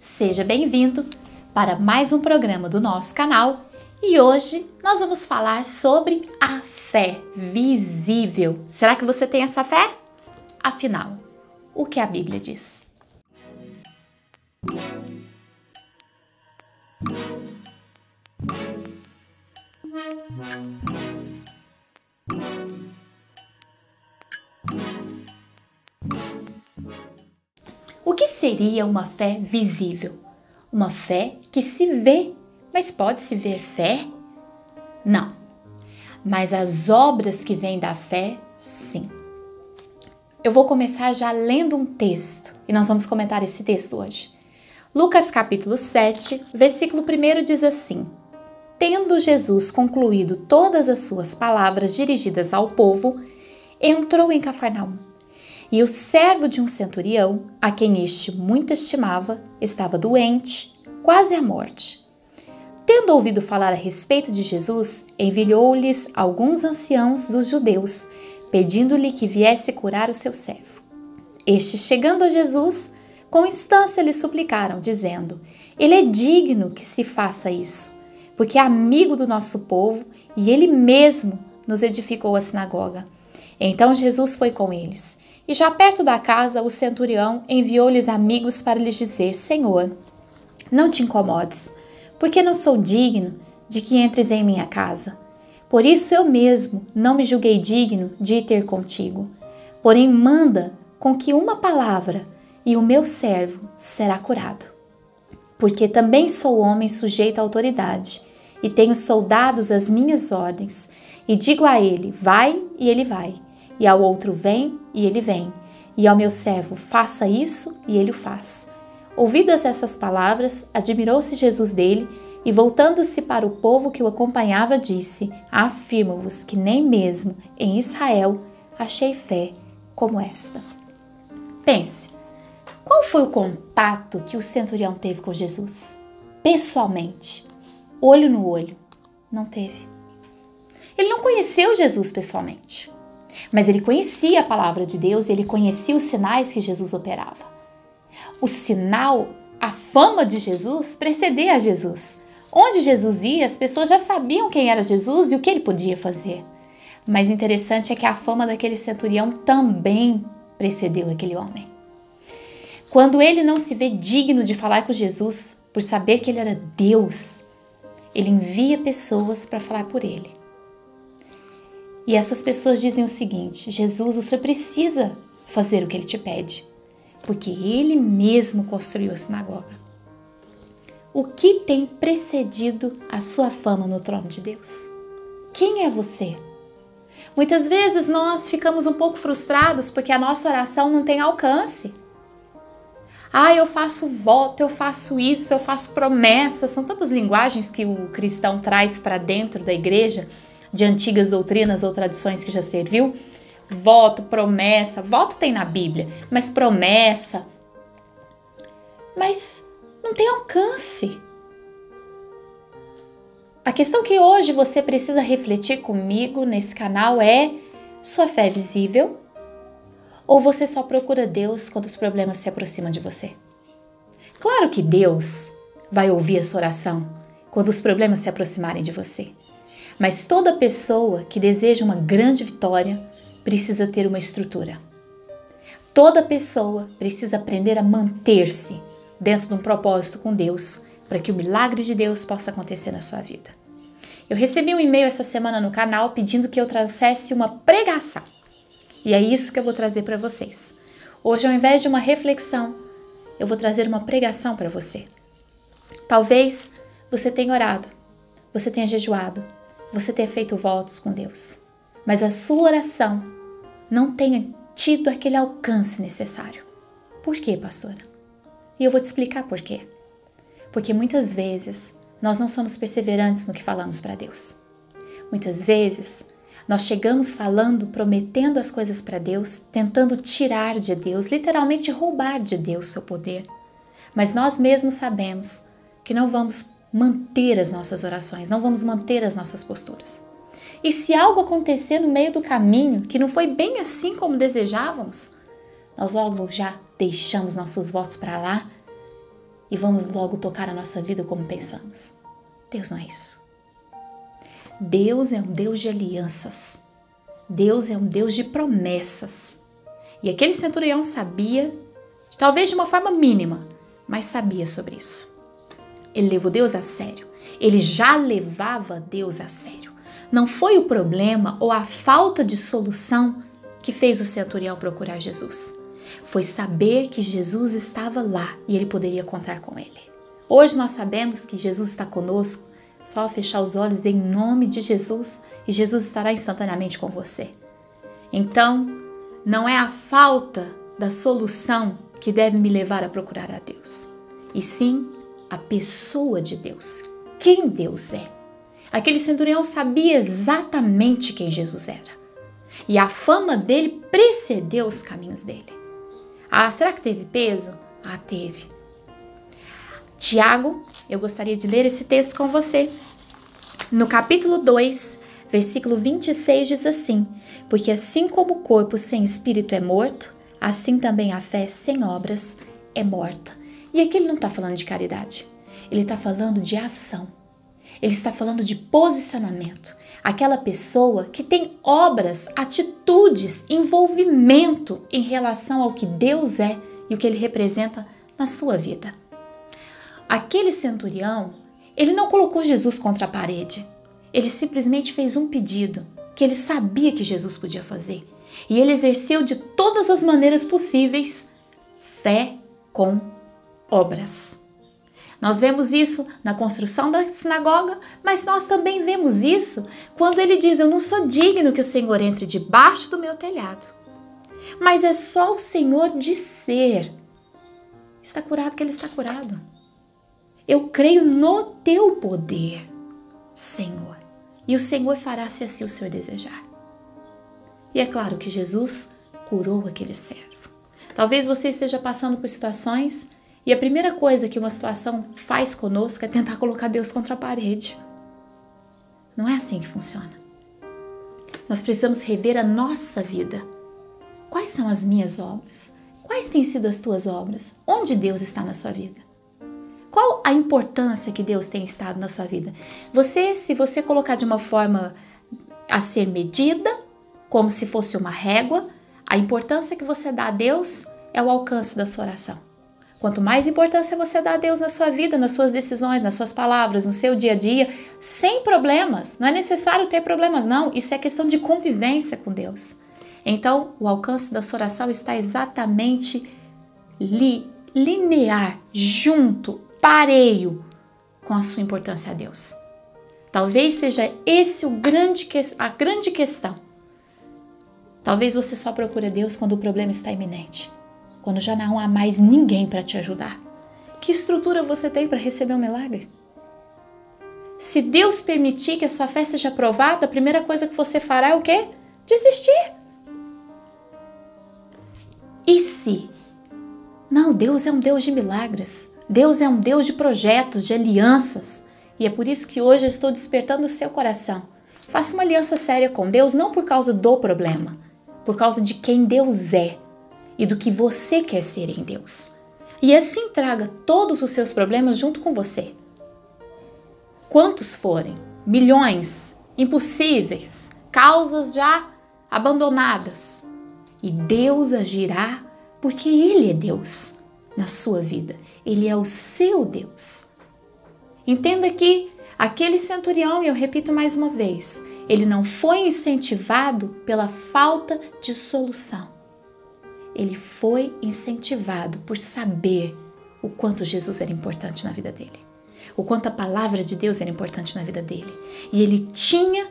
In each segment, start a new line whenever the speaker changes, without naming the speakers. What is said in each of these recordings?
Seja bem-vindo para mais um programa do nosso canal e hoje nós vamos falar sobre a fé visível. Será que você tem essa fé? Afinal, o que a Bíblia diz? O que seria uma fé visível? Uma fé que se vê, mas pode-se ver fé? Não. Mas as obras que vêm da fé, sim. Eu vou começar já lendo um texto e nós vamos comentar esse texto hoje. Lucas capítulo 7, versículo 1 diz assim: Tendo Jesus concluído todas as suas palavras dirigidas ao povo, entrou em Cafarnaum. E o servo de um centurião, a quem este muito estimava, estava doente, quase à morte. Tendo ouvido falar a respeito de Jesus, enviou-lhes alguns anciãos dos judeus, pedindo-lhe que viesse curar o seu servo. Estes, chegando a Jesus, com instância lhe suplicaram, dizendo: Ele é digno que se faça isso, porque é amigo do nosso povo e ele mesmo nos edificou a sinagoga. Então Jesus foi com eles. E já perto da casa, o centurião enviou-lhes amigos para lhes dizer: Senhor, não te incomodes, porque não sou digno de que entres em minha casa. Por isso eu mesmo não me julguei digno de ir ter contigo. Porém manda com que uma palavra e o meu servo será curado. Porque também sou homem sujeito à autoridade e tenho soldados às minhas ordens. E digo a ele: vai, e ele vai. E ao outro: vem, e ele vem. E ao meu servo: faça isso, e ele o faz. Ouvidas essas palavras, admirou-se Jesus dele, e voltando-se para o povo que o acompanhava, disse: Afirmo-vos que nem mesmo em Israel achei fé como esta. Pense, qual foi o contato que o centurião teve com Jesus? Pessoalmente, olho no olho, não teve. Ele não conheceu Jesus pessoalmente. Mas ele conhecia a palavra de Deus e ele conhecia os sinais que Jesus operava. O sinal, a fama de Jesus precedia a Jesus. Onde Jesus ia, as pessoas já sabiam quem era Jesus e o que ele podia fazer. Mas interessante é que a fama daquele centurião também precedeu aquele homem. Quando ele não se vê digno de falar com Jesus, por saber que ele era Deus, ele envia pessoas para falar por ele. E essas pessoas dizem o seguinte: Jesus, o senhor precisa fazer o que ele te pede, porque ele mesmo construiu a sinagoga. O que tem precedido a sua fama no trono de Deus? Quem é você? Muitas vezes nós ficamos um pouco frustrados porque a nossa oração não tem alcance. Eu faço voto, eu faço isso, eu faço promessa. São tantas linguagens que o cristão traz para dentro da igreja, de antigas doutrinas ou tradições que já serviu. Voto, promessa, voto tem na Bíblia, mas promessa, mas não tem alcance. A questão que hoje você precisa refletir comigo nesse canal é: sua fé é visível? Ou você só procura Deus quando os problemas se aproximam de você? Claro que Deus vai ouvir a sua oração quando os problemas se aproximarem de você. Mas toda pessoa que deseja uma grande vitória precisa ter uma estrutura. Toda pessoa precisa aprender a manter-se dentro de um propósito com Deus para que o milagre de Deus possa acontecer na sua vida. Eu recebi um e-mail essa semana no canal pedindo que eu trouxesse uma pregação. E é isso que eu vou trazer para vocês. Hoje, ao invés de uma reflexão, eu vou trazer uma pregação para você. Talvez você tenha orado, você tenha jejuado, você tenha feito votos com Deus, mas a sua oração não tenha tido aquele alcance necessário. Por quê, pastora? E eu vou te explicar por quê. Porque muitas vezes nós não somos perseverantes no que falamos para Deus. Muitas vezes nós chegamos falando, prometendo as coisas para Deus, tentando tirar de Deus, literalmente roubar de Deus seu poder. Mas nós mesmos sabemos que não vamos manter as nossas orações, não vamos manter as nossas posturas. E se algo acontecer no meio do caminho, que não foi bem assim como desejávamos, nós logo já deixamos nossos votos para lá e vamos logo tocar a nossa vida como pensamos. Deus não é isso. Deus é um Deus de alianças. Deus é um Deus de promessas. E aquele centurião sabia, talvez de uma forma mínima, mas sabia sobre isso. Ele levou Deus a sério. Ele já levava Deus a sério. Não foi o problema ou a falta de solução que fez o centurião procurar Jesus. Foi saber que Jesus estava lá e ele poderia contar com ele. Hoje nós sabemos que Jesus está conosco. Só fechar os olhos em nome de Jesus e Jesus estará instantaneamente com você. Então, não é a falta da solução que deve me levar a procurar a Deus, e sim a pessoa de Deus, quem Deus é. Aquele centurião sabia exatamente quem Jesus era, e a fama dele precedeu os caminhos dele. Ah, será que teve peso? Ah, teve. Tiago, eu gostaria de ler esse texto com você. No capítulo 2, versículo 26 diz assim: porque assim como o corpo sem espírito é morto, assim também a fé sem obras é morta. E aqui ele não está falando de caridade, ele está falando de ação, ele está falando de posicionamento. Aquela pessoa que tem obras, atitudes, envolvimento em relação ao que Deus é e o que ele representa na sua vida. Aquele centurião, ele não colocou Jesus contra a parede. Ele simplesmente fez um pedido que ele sabia que Jesus podia fazer. E ele exerceu de todas as maneiras possíveis fé com obras. Nós vemos isso na construção da sinagoga, mas nós também vemos isso quando ele diz: eu não sou digno que o Senhor entre debaixo do meu telhado. Mas é só o Senhor dizer: está curado, que ele está curado. Eu creio no teu poder, Senhor, e o Senhor fará se assim o Senhor desejar. E é claro que Jesus curou aquele servo. Talvez você esteja passando por situações e a primeira coisa que uma situação faz conosco é tentar colocar Deus contra a parede. Não é assim que funciona. Nós precisamos rever a nossa vida. Quais são as minhas obras? Quais têm sido as tuas obras? Onde Deus está na sua vida? Qual a importância que Deus tem estado na sua vida? Se você colocar de uma forma a ser medida, como se fosse uma régua, a importância que você dá a Deus é o alcance da sua oração. Quanto mais importância você dá a Deus na sua vida, nas suas decisões, nas suas palavras, no seu dia a dia, sem problemas, não é necessário ter problemas não, isso é questão de convivência com Deus. Então, o alcance da sua oração está exatamente linear, junto, pareio com a sua importância a Deus. Talvez seja esse a grande questão. Talvez você só procure Deus quando o problema está iminente, quando já não há mais ninguém para te ajudar. Que estrutura você tem para receber um milagre? Se Deus permitir que a sua fé seja aprovada, a primeira coisa que você fará é o quê? Desistir. E se? Não, Deus é um Deus de milagres. Deus é um Deus de projetos, de alianças. E é por isso que hoje eu estou despertando o seu coração. Faça uma aliança séria com Deus, não por causa do problema, por causa de quem Deus é e do que você quer ser em Deus. E assim traga todos os seus problemas junto com você. Quantos forem, milhões, impossíveis, causas já abandonadas. E Deus agirá porque Ele é Deus na sua vida. Ele é o seu Deus. Entenda que aquele centurião, e eu repito mais uma vez, ele não foi incentivado pela falta de solução. Ele foi incentivado por saber o quanto Jesus era importante na vida dele. O quanto a palavra de Deus era importante na vida dele. E ele tinha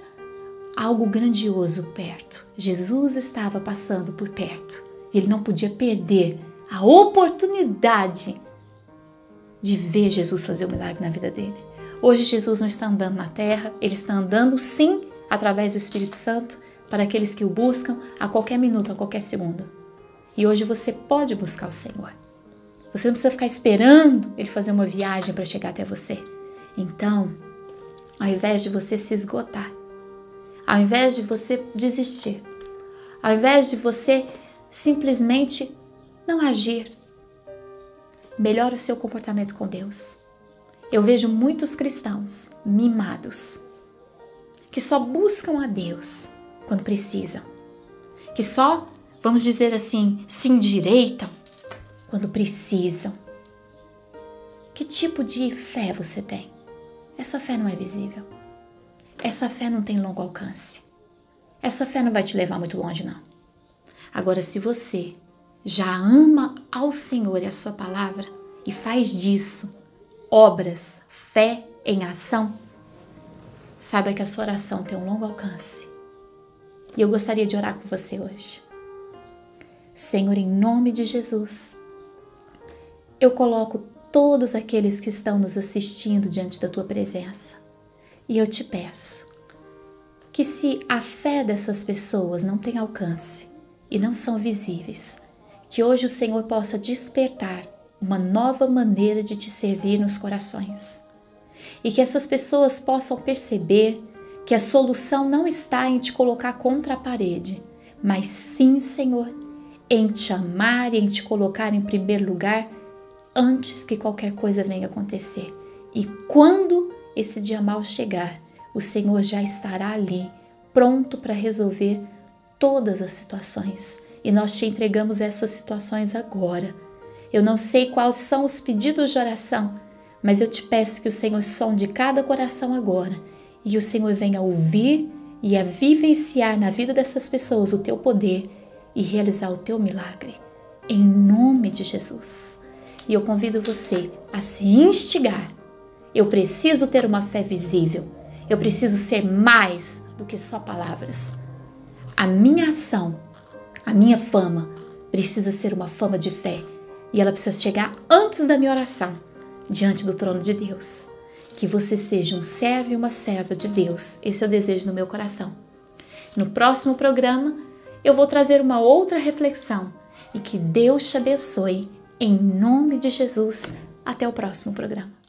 algo grandioso perto. Jesus estava passando por perto. E ele não podia perder a oportunidade de ver Jesus fazer o milagre na vida dele. Hoje Jesus não está andando na terra, ele está andando sim através do Espírito Santo para aqueles que o buscam a qualquer minuto, a qualquer segundo. E hoje você pode buscar o Senhor. Você não precisa ficar esperando ele fazer uma viagem para chegar até você. Então, ao invés de você se esgotar, ao invés de você desistir, ao invés de você simplesmente não agir, melhore o seu comportamento com Deus. Eu vejo muitos cristãos mimados, que só buscam a Deus quando precisam, que só, vamos dizer assim, se endireitam quando precisam. Que tipo de fé você tem? Essa fé não é visível. Essa fé não tem longo alcance. Essa fé não vai te levar muito longe, não. Agora, se você já ama ao Senhor e a sua palavra e faz disso obras, fé em ação, saiba que a sua oração tem um longo alcance. E eu gostaria de orar com você hoje. Senhor, em nome de Jesus, eu coloco todos aqueles que estão nos assistindo diante da tua presença. E eu te peço que, se a fé dessas pessoas não tem alcance e não são visíveis, que hoje o Senhor possa despertar uma nova maneira de te servir nos corações. E que essas pessoas possam perceber que a solução não está em te colocar contra a parede, mas sim, Senhor, em te amar e em te colocar em primeiro lugar antes que qualquer coisa venha acontecer. E quando esse dia mau chegar, o Senhor já estará ali, pronto para resolver todas as situações. E nós te entregamos essas situações agora. Eu não sei quais são os pedidos de oração, mas eu te peço que o Senhor sonde cada coração agora e o Senhor venha ouvir e a vivenciar na vida dessas pessoas o teu poder e realizar o teu milagre. Em nome de Jesus. E eu convido você a se instigar. Eu preciso ter uma fé visível. Eu preciso ser mais do que só palavras. A minha ação, a minha fama precisa ser uma fama de fé. E ela precisa chegar antes da minha oração, diante do trono de Deus. Que você seja um servo e uma serva de Deus. Esse é o desejo no meu coração. No próximo programa, eu vou trazer uma outra reflexão. E que Deus te abençoe. Em nome de Jesus. Até o próximo programa.